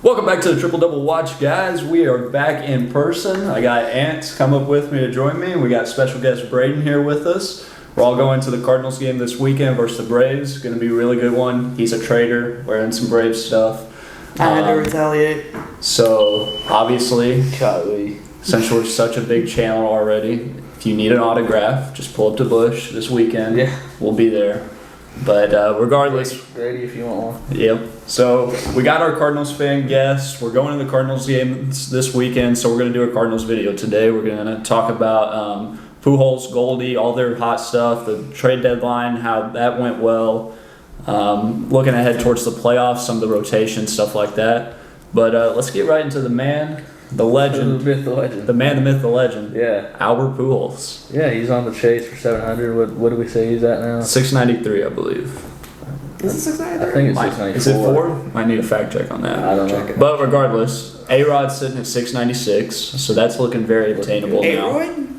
Welcome back to the Triple Double Watch, guys. We are back in person. I got Ant come up with me to join me. We got special guest Braden here with us. We're all going to the Cardinals game this weekend versus the Braves. Going to be a really good one. He's a trader, wearing some Braves stuff. I had to retaliate. So, obviously, since we're such a big channel already, if you need an autograph, just pull up to Bush this weekend. Yeah. We'll be there. But regardless, ready if you want one. Yep. So we got our Cardinals fan guests. We're going to the Cardinals game this weekend, so we're going to do a Cardinals video today. We're going to talk about Pujols, Goldie, all their hot stuff, the trade deadline, how that went well, looking ahead towards the playoffs, some of the rotation, stuff like that. But let's get right into the man, the legend, The myth, the legend. the man, the myth, the legend. Yeah. Albert Pujols. Yeah, he's on the chase for 700. What do we say he's at now? 693, I believe. Is it 693? I think it's 694. Is it 4? Might need a fact check on that. I don't know. But regardless, A-Rod's sitting at 696, so that's looking very obtainable now. A-Royd?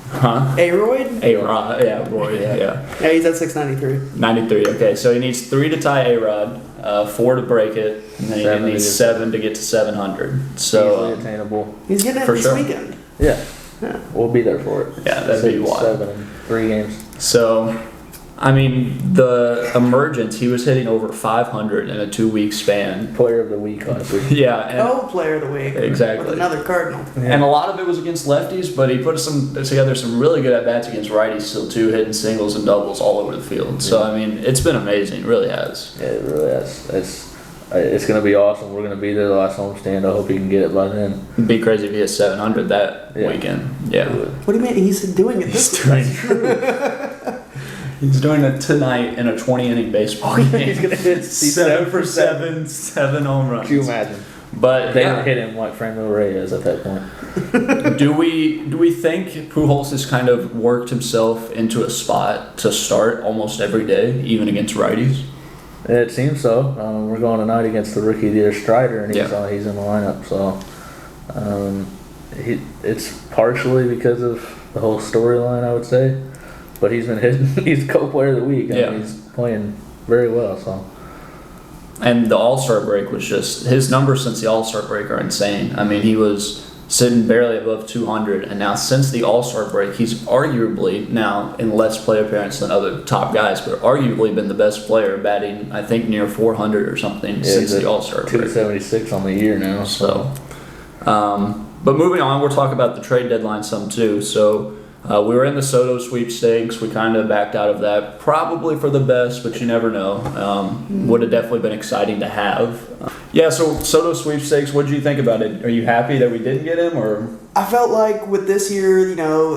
Huh? A-Royd? A-Rod, yeah, Roy, yeah. Yeah, he's at 693. 93, okay, so he needs 3 to tie A-Rod, 4 to break it, and then he needs 7 to get to 700. So, easily attainable. He's getting it For this sure. weekend. Yeah. Yeah. We'll be there for it. yeah, that'd be 6, wild. 7 in 3 games. So, I mean, the emergence, he was hitting over 500 in a 2-week span. Player of the week last week. Yeah, and Player of the week. Exactly. With another Cardinal. And a lot of it was against lefties, but he put together some really good at-bats against righties still too, hitting singles and doubles all over the field. So, I mean, it's been amazing. It really has. Yeah, it really is. It's going to be awesome. We're going to be there the last homestand. I hope he can get it by then. It'd be crazy if he hit 700 that Yeah. weekend. Yeah. What do you mean? He's doing it this week. He's doing it tonight in a 20-inning baseball game. He's going to hit 7 for 7, 7 home runs. Can you imagine? But They yeah. would hit him like Franmil Reyes at that point. Do we think Pujols has kind of worked himself into a spot to start almost every day, even against righties? It seems so. We're going tonight against the rookie of the year Strider, and he's in the lineup. So it's partially because of the whole storyline, I would say. But he's been hitting. He's co-player of the week. I mean, he's playing very well. So. And the All-Star break was just, his numbers since the All-Star break are insane. I mean, he was sitting barely above 200, and now since the All-Star break, he's arguably, now in less play appearance than other top guys, but arguably been the best player, batting, I think, near 400 or something since the All-Star break. 276 on the year now. So, but moving on, we'll talk about the trade deadline some too. So, we were in the Soto sweepstakes. We kind of backed out of that, probably for the best, but you never know. Would have definitely been exciting to have. Yeah, so Soto sweepstakes, what did you think about it? Are you happy that we didn't get him, or? I felt like with this year,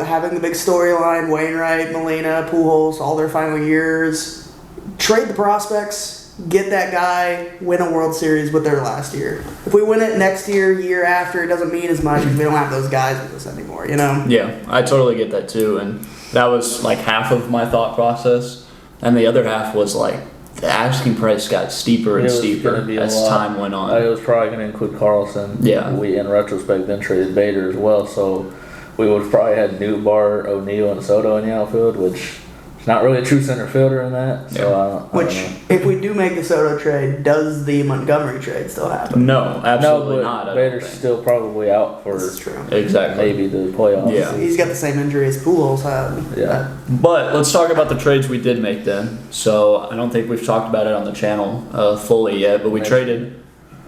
having the big storyline, Wainwright, Molina, Pujols, all their final years, trade the prospects, get that guy, win a World Series with their last year. If we win it next year after, it doesn't mean as much because we don't have those guys with us anymore, Yeah, I totally get that too, and that was like half of my thought process, and the other half was like the asking price got steeper and steeper as time went on. It was probably going to include Carlson. Yeah. We, in retrospect, then traded Bader as well, so we would have probably had Newbar, O'Neill, and Soto in the outfield, which is not really a true center fielder in that. So I don't know. If we do make the Soto trade, does the Montgomery trade still happen? No, absolutely but not. Bader's still probably out for This is true. Exactly. maybe the playoffs. Yeah. He's got the same injury as Pujols had. Yeah. But let's talk about the trades we did make then. So I don't think we've talked about it on the channel fully yet, but we traded.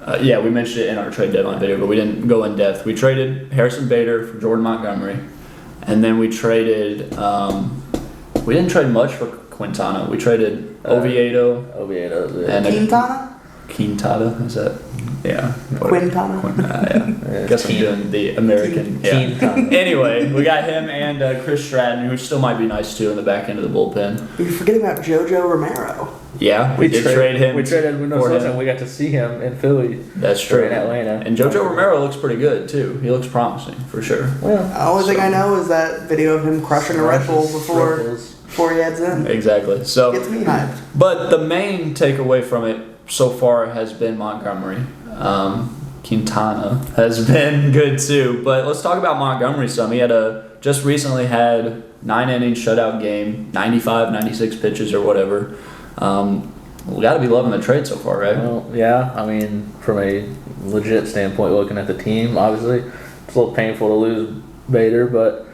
We mentioned it in our trade deadline video, but we didn't go in depth. We traded Harrison Bader for Jordan Montgomery, and then we traded. We didn't trade much for Quintana. We traded Oviedo and Quintana? Is that? Yeah. Quintana? Yeah. Guess I'm doing the American. Anyway, we got him and Chris Stratton, who still might be nice too in the back end of the bullpen. You're forgetting about JoJo Romero. Yeah, we did trade him. We traded Mendoza, and we got to see him in Philly. That's true. In Atlanta. And JoJo Romero looks pretty good too. He looks promising for sure. Well, the only thing I know is that video of him crushing a Red Bull before he heads in. Exactly. So Gets me hyped. But the main takeaway from it so far has been Montgomery. Quintana has been good too. But let's talk about Montgomery some. He just recently had 9-inning shutout game, 95, 96 pitches or whatever. we got to be loving the trade so far, right? Well, yeah. I mean, from a legit standpoint, looking at the team, obviously, it's a little painful to lose Bader, but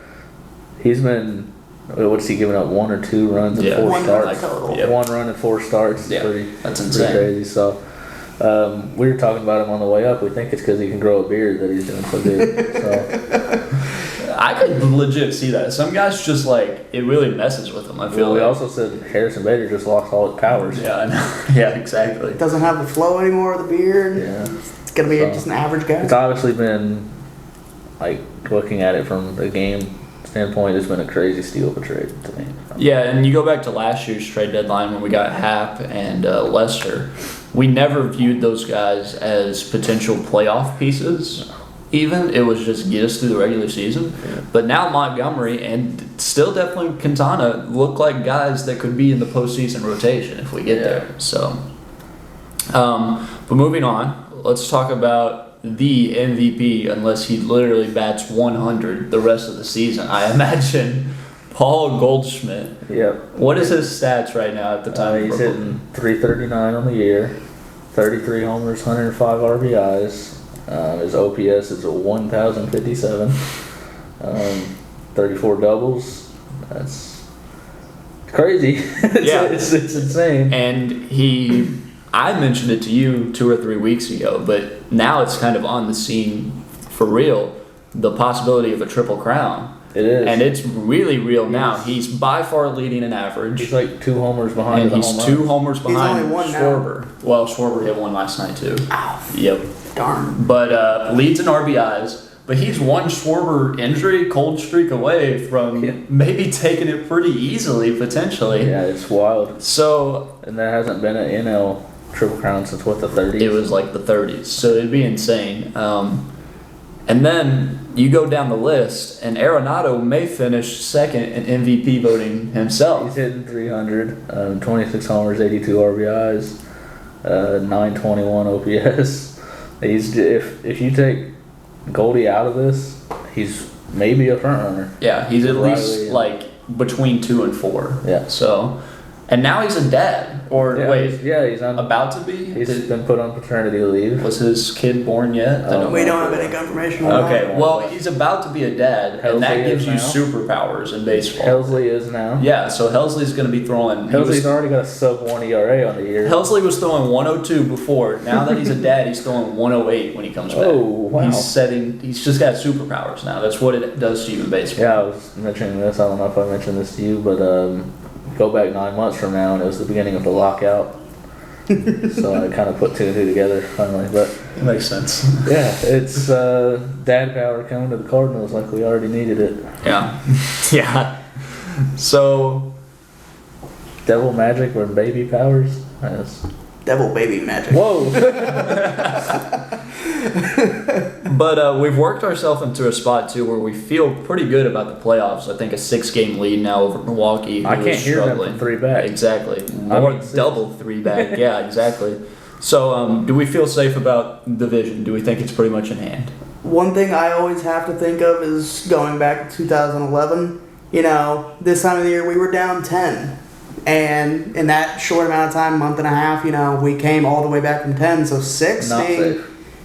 he's been. What's he giving up? 1 or 2 runs in 4 starts? Total. 1 run in 4 starts. Yeah, that's insane. Pretty crazy. So we were talking about him on the way up. We think it's because he can grow a beard that he's doing so good. So I could legit see that. Some guys just like it really messes with them. I feel. we like. also said Harrison Bader just lost all his powers. Yeah, I know. Yeah, exactly. Doesn't have the flow anymore with the beard. Yeah. It's gonna be just an average guy. It's obviously been like looking at it from the game standpoint, it's been a crazy steal of a trade to me. Yeah, and you go back to last year's trade deadline when we got Happ and Lester. We never viewed those guys as potential playoff pieces. Even it was just get us through the regular season. Yeah. But now Montgomery and still definitely Quintana look like guys that could be in the postseason rotation if we get there. So, but moving on, let's talk about the MVP, unless he literally bats 100 the rest of the season. I imagine Paul Goldschmidt. Yep. What is his stats right now at the time? He's hitting .339 on the year, 33 homers, 105 RBIs. His OPS is a 1,057. 34 doubles. That's crazy. It's insane. And I mentioned it to you 2 or 3 weeks ago, but now it's kind of on the scene for real. The possibility of a triple crown. It is. And it's really real now. He's by far leading in average. He's like 2 homers behind. And he's 2 homers behind only one Schwarber. now. Well, Schwarber hit 1 last night too. Ow. Yep. Darn. But leads in RBIs. But he's one Schwarber injury cold streak away from maybe taking it pretty easily, potentially. Yeah, it's wild. So. And there hasn't been an NL Triple Crown since what, the 30s? It was like the 30s, so it'd be insane. And then you go down the list, and Arenado may finish second in MVP voting himself. He's hitting 300, 26 homers, 82 RBIs, 921 OPS. If you take Goldie out of this, he's maybe a front runner. Yeah, he's at least like between 2 and 4. Yeah. So, and now he's a dad. Or he's about to be. He's been put on paternity leave. Was his kid born yet? We don't have any confirmation on that. Okay, well, he's about to be a dad, and that gives you superpowers in baseball. Helsley is now. Yeah, so Helsley's going to be throwing. Helsley's already got a sub-1 ERA on the year. Helsley was throwing 102 before. Now that he's a dad, he's throwing 108 when he comes back. Oh, wow. He's just got superpowers now. That's what it does to you in baseball. Yeah, I was mentioning this. I don't know if I mentioned this to you, but go back 9 months from now, and it was the beginning of the lockout. So I kind of put 2 and 2 together finally, but it makes sense. Yeah, it's dad power coming to the Cardinals like we already needed it. Yeah, yeah. So, devil magic or baby powers? Yes. Devil baby magic. Whoa. But we've worked ourselves into a spot too where we feel pretty good about the playoffs. I think a 6-game lead now over Milwaukee. I can't hear them from 3 back. Exactly. Or double 3 back. Yeah, exactly. So, do we feel safe about the division? Do we think it's pretty much in hand? One thing I always have to think of is going back to 2011. This time of the year we were down 10. And in that short amount of time, month and a half, we came all the way back from 10. So 6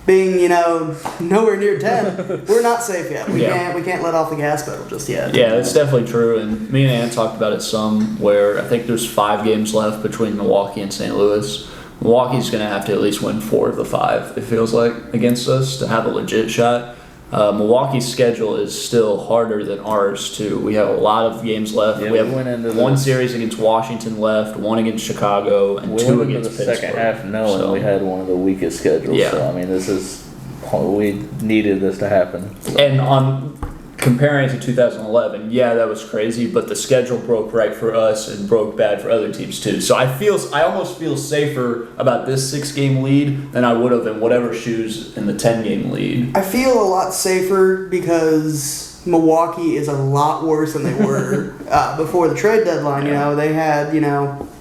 being nowhere near 10, we're not safe yet. We can't let off the gas pedal just yet. Yeah, that's definitely true. And me and Ann talked about it some, where I think there's 5 games left between Milwaukee and St. Louis. Milwaukee's going to have to at least win 4 of the 5, it feels like, against us to have a legit shot. Milwaukee's schedule is still harder than ours too. We have a lot of games left. Yeah, we have 1 series against Washington left, 1 against Chicago, and 2 against Pittsburgh. The second half knowing we had one of the weakest schedules. Yeah. So I mean, we needed this to happen. And on comparing it to 2011, yeah, that was crazy, but the schedule broke right for us and broke bad for other teams too. So I almost feel safer about this 6-game lead than I would have in whatever shoes in the 10-game lead. I feel a lot safer because Milwaukee is a lot worse than they were before the trade deadline. They had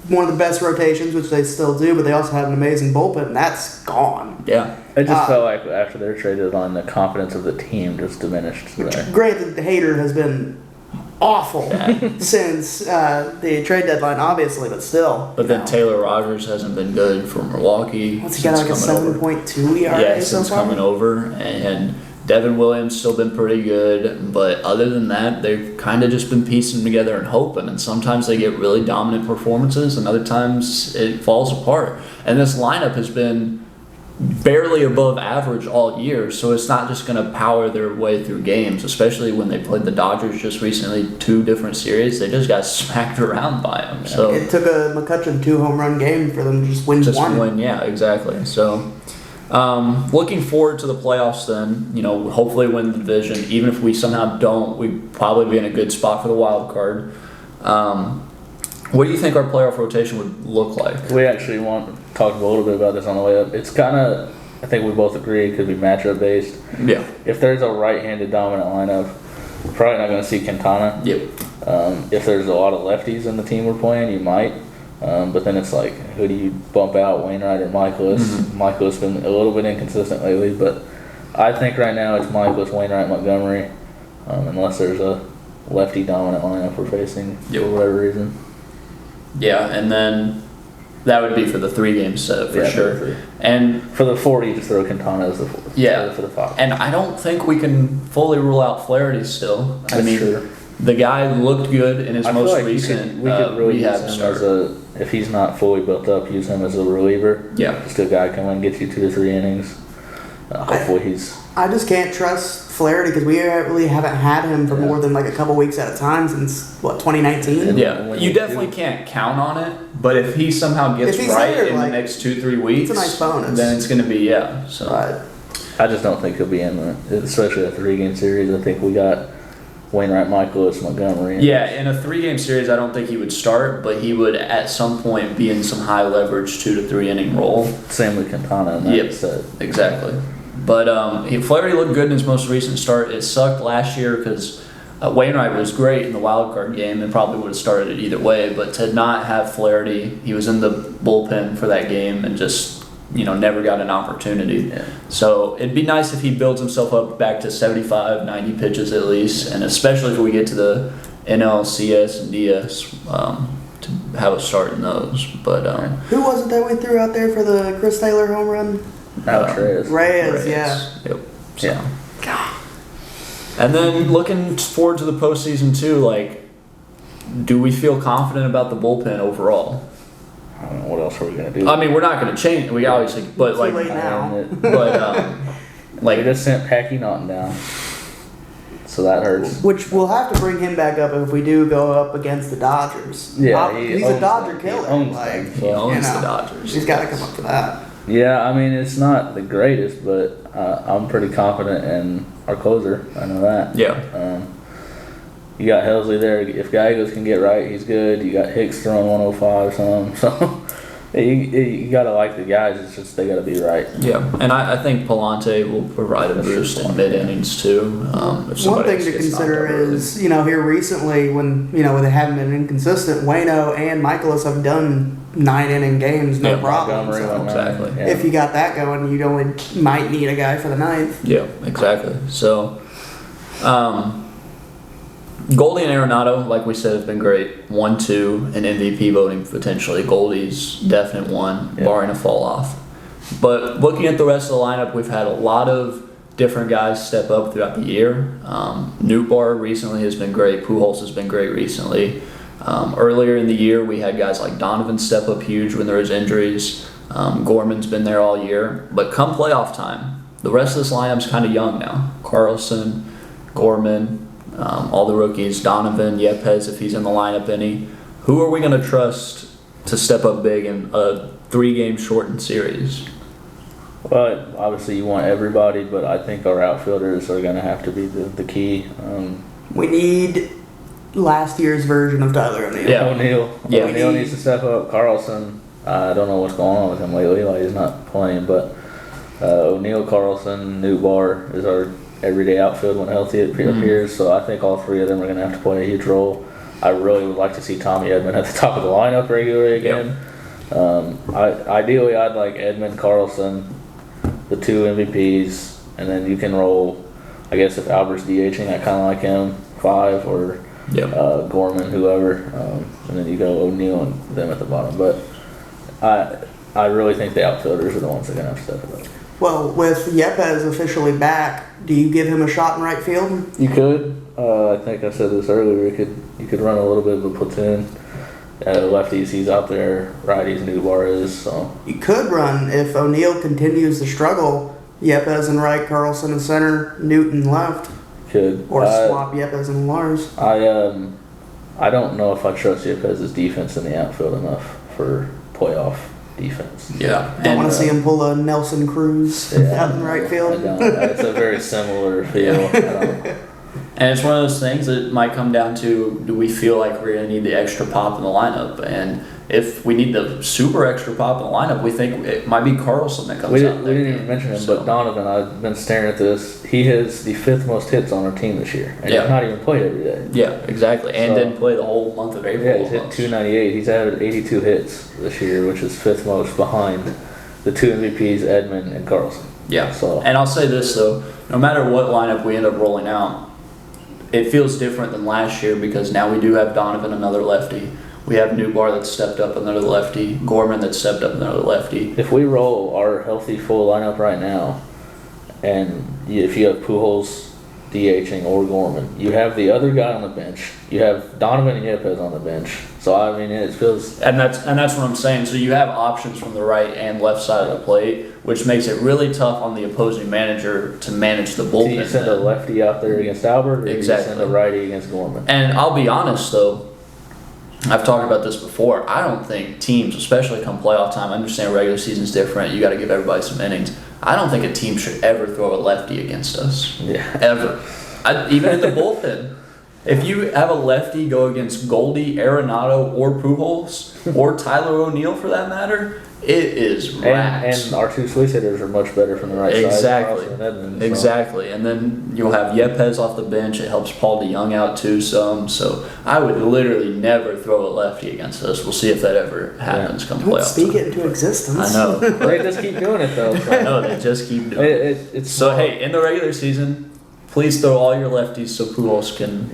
one of the best rotations, which they still do, but they also had an amazing bullpen, and that's gone. Yeah. It just felt like after their trade deadline, the confidence of the team just diminished. Granted, the Hater has been awful since the trade deadline, obviously, but still. But then Taylor Rogers hasn't been good for Milwaukee. What's he got, like a 7.2 ERA? Yeah, since coming over. And Devin Williams still been pretty good. But other than that, they've kind of just been piecing together and hoping. And sometimes they get really dominant performances, and other times it falls apart. And this lineup has been barely above average all year, so it's not just going to power their way through games, especially when they played the Dodgers just recently, 2 different series. They just got smacked around by them. So it took a McCutchen 2-home run game for them to just win one. Yeah, exactly. So looking forward to the playoffs then, hopefully win the division. Even if we somehow don't, we'd probably be in a good spot for the wild card. What do you think our playoff rotation would look like? We actually talked a little bit about this on the way up. It's kind of, I think we both agree, it could be matchup based. Yeah. If there's a right-handed dominant lineup, we're probably not going to see Quintana. Yep. If there's a lot of lefties in the team we're playing, you might. But then it's like, who do you bump out, Wainwright or Michaelis? Mm-hmm. Michaelis been a little bit inconsistent lately, but I think right now it's Michaelis, Wainwright, Montgomery, unless there's a lefty dominant lineup we're facing for whatever reason. Yeah, and then that would be for the 3-game set for sure. And for the 40, just throw Quintana as the 4th. Yeah, for the 5. And I don't think we can fully rule out Flaherty still. True. The guy looked good in his most recent we could really rehab use him start. if he's not fully built up, use him as a reliever. Yeah. Just a guy come in, get you 2 to 3 innings. Hopefully he's... I just can't trust Flaherty because we really haven't had him for more than like a couple weeks at a time since, 2019? Yeah, you definitely can't count on it, but if he somehow gets right in the next 2-3 weeks, it's a nice bonus. Then it's going to be, so. I just don't think he'll be in especially a 3-game series. I think we got Wainwright, Michaelis, Montgomery. Yeah, in a 3-game series, I don't think he would start, but he would at some point be in some high leverage 2 to 3 inning role. Same with Quintana in that set. Exactly. But Flaherty looked good in his most recent start. It sucked last year because Wainwright was great in the wild card game and probably would have started it either way. But to not have Flaherty, he was in the bullpen for that game and just never got an opportunity. Yeah. So it'd be nice if he builds himself up back to 75, 90 pitches at least, and especially if we get to the NLCS and DS to have a start in those. But who was it that we threw out there for the Chris Taylor home run? Reyes, yeah. Yep. So. Yeah. God. And then looking forward to the postseason too, do we feel confident about the bullpen overall? I don't know what else are we gonna do. I mean, we're not gonna change. We obviously, but too late now. We just sent Packy Naughton down, so that hurts. Which we'll have to bring him back up if we do go up against the Dodgers. Yeah, he's a Dodger killer. He owns the Dodgers. He's got to come up for that. Yeah, I mean it's not the greatest, but I'm pretty confident in our closer. I know that. Yeah. You got Helsley there. If Gallegos can get right, he's good. You got Hicks throwing 105 or something. So you got to like the guys. It's just they got to be right. Yeah, and I think Palante will provide a boost in mid innings too. One thing to consider is here recently when they haven't been inconsistent, Waino and Michaelis have done 9-inning games, no problem. So exactly. Yeah. If you got that going, you only might need a guy for the 9th. Yeah, exactly. So. Goldie and Arenado, like we said, have been great. 1-2 in MVP voting potentially. Goldie's definite one, barring a fall off. But looking at the rest of the lineup, we've had a lot of different guys step up throughout the year. Nootbaar recently has been great. Pujols has been great recently. Earlier in the year, we had guys like Donovan step up huge when there was injuries. Gorman's been there all year. But come playoff time, the rest of this lineup's kind of young now. Carlson, Gorman, all the rookies, Donovan, Yepes if he's in the lineup any. Who are we going to trust to step up big in a 3-game shortened series? Well, obviously you want everybody, but I think our outfielders are going to have to be the key. We need last year's version of Tyler O'Neill. Yeah. O'Neill needs to step up. Carlson, I don't know what's going on with him lately. He's not playing, but O'Neill, Carlson, Nootbaar is our everyday outfield when healthy it appears. So I think all 3 of them are going to have to play a huge role. I really would like to see Tommy Edman at the top of the lineup regularly again. Ideally, I'd like Edman, Carlson, the 2 MVPs, and then you can roll. I guess if Albert's DHing, I kind of like him 5, or Gorman, whoever, and then you go O'Neal and them at the bottom. But I really think the outfielders are the ones that are going to have to step it up. Well, with Yepez officially back, do you give him a shot in right field? You could. I think I said this earlier. You could run a little bit of a platoon. Lefties, he's out there. Righties, Newbar is. So You could run if O'Neal continues to struggle. Yepez in right, Carlson in center, Newton left, could or swap Yepez and Lars. I don't know if I trust Yepez's defense in the outfield enough for playoff defense. Yeah. I want to see him pull a Nelson Cruz out in right field. I don't. It's a very similar feel. And it's one of those things that might come down to, do we feel like we're going to need the extra pop in the lineup? And if we need the super extra pop in the lineup, we think it might be Carlson that comes out. We didn't even mention him, but Donovan, I've been staring at this. He has the 5th most hits on our team this year. And he's not even played every day. Yeah, exactly. And didn't play the whole month of April. Yeah, he's hit 298. He's added 82 hits this year, which is 5th most behind the 2 MVPs, Edman and Carlson. Yeah. So, and I'll say this, though. No matter what lineup we end up rolling out, it feels different than last year because now we do have Donovan, another lefty. We have Newbar that's stepped up, another lefty. Gorman that's stepped up, another lefty. If we roll our healthy full lineup right now, and if you have Pujols DHing or Gorman, you have the other guy on the bench. You have Donovan and Yepez on the bench. So I mean, it feels. And that's what I'm saying. So you have options from the right and left side of the plate, which makes it really tough on the opposing manager to manage the bullpen. Do you send a lefty out there against Albert, or Exactly. do you send a righty against Gorman? And I'll be honest, though, I've talked about this before. I don't think teams, especially come playoff time, I understand regular season's different. You got to give everybody some innings. I don't think a team should ever throw a lefty against us. Yeah. Ever. Even in the bullpen. If you have a lefty go against Goldie, Arenado, or Pujols, or Tyler O'Neill for that matter, it is rats. And our 2 switch hitters are much better from the right Exactly. side. Exactly. Exactly. And then you'll have Yepez off the bench. It helps Paul DeYoung out too some. So I would literally never throw a lefty against us. We'll see if that ever happens come Don't playoff speak time. it into existence. I know. They just keep doing it though. So. I know. They just keep doing it. It's So, hey, in the regular season, please throw all your lefties so Pujols can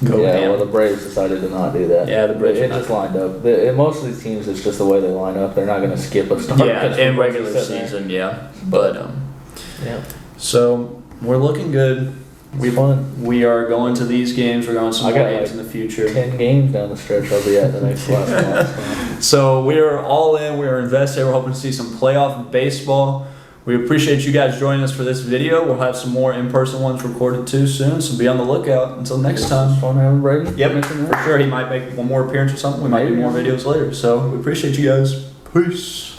go Yeah, ham. well, the Braves decided to not do that. Yeah, the Braves It did just lined up. In most of these teams, it's just the way they line up. They're not going to skip a start. Yeah, because in Pujols regular is sitting there. season, yeah. But, Yeah, so we're looking good. it's fun. We are going to these games. We're going to some I more got, games like, in the future. 10 games down the stretch I'll be at the next last month. So we are all in. We are invested. We're hoping to see some playoff baseball. We appreciate you guys joining us for this video. We'll have some more in-person ones recorded too soon, so be on the lookout. Until next time. It's fun having Brady. Yep, for sure. He might make one more appearance or something. We might do more videos later. So we appreciate you guys. Peace.